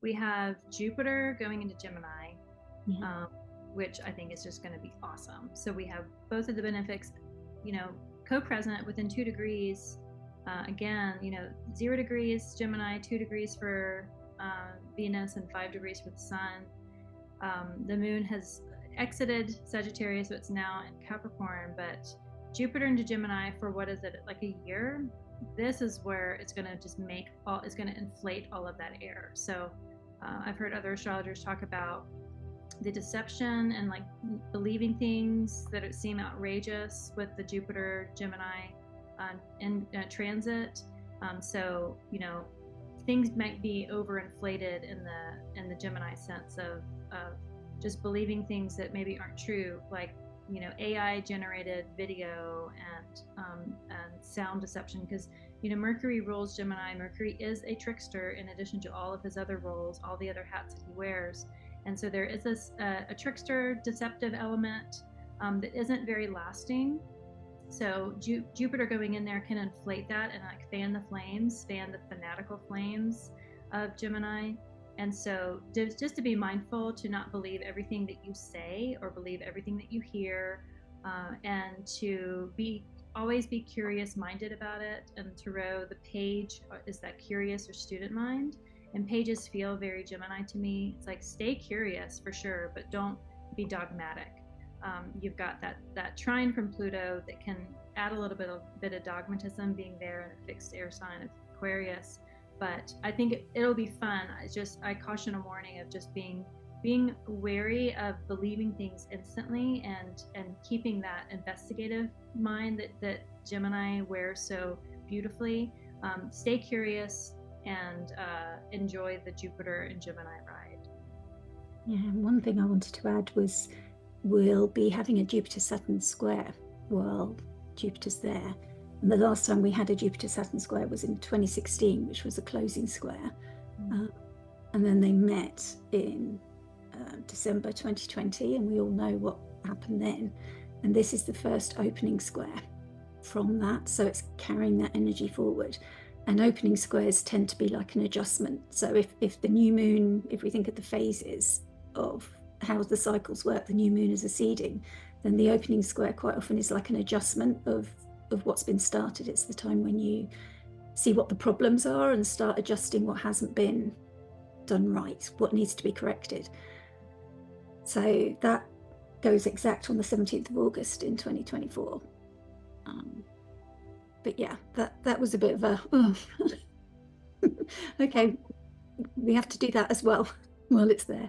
we have Jupiter going into Gemini, Yeah. which I think is just going to be awesome. So we have both of the benefics, co-present within 2 degrees. Again, 0 degrees Gemini, 2 degrees for Venus, and 5 degrees for the Sun. The moon has exited Sagittarius, so it's now in Capricorn, but Jupiter into Gemini for what is it, like a year? This is where it's going to just it's going to inflate all of that air. So I've heard other astrologers talk about the deception and like believing things that seem outrageous with the Jupiter Gemini in transit. So things might be overinflated in the Gemini sense of just believing things that maybe aren't true, like AI generated video and sound deception, because Mercury rules Gemini. Mercury is a trickster in addition to all of his other roles, all the other hats that he wears. And so there is a trickster, deceptive element that isn't very lasting. So Jupiter going in there can inflate that and like fan the fanatical flames of Gemini. And so just to be mindful to not believe everything that you say or believe everything that you hear, and to always be curious minded about it. And Tarot, the page is that curious or student mind. And pages feel very Gemini to me. It's like, stay curious for sure, but don't be dogmatic. You've got that trine from Pluto that can add a little bit of dogmatism being there in a fixed air sign of Aquarius. But I think it'll be fun. I caution a warning of just being wary of believing things instantly, and keeping that investigative mind that Gemini wears so beautifully. Stay curious and enjoy the Jupiter and Gemini ride. Yeah, one thing I wanted to add was we'll be having a Jupiter-Saturn square while Jupiter's there. And the last time we had a Jupiter-Saturn square was in 2016, which was a closing square. And then they met in December 2020, and we all know what happened then. And this is the first opening square from that. So it's carrying that energy forward. And opening squares tend to be like an adjustment. So if the new moon, if we think of the phases of how the cycles work, the new moon is a seeding, then the opening square quite often is like an adjustment of what's been started. It's the time when you see what the problems are and start adjusting what hasn't been done right, what needs to be corrected. So that goes exact on the 17th of August in 2024. But yeah, that was a bit of a okay, we have to do that as well while it's there.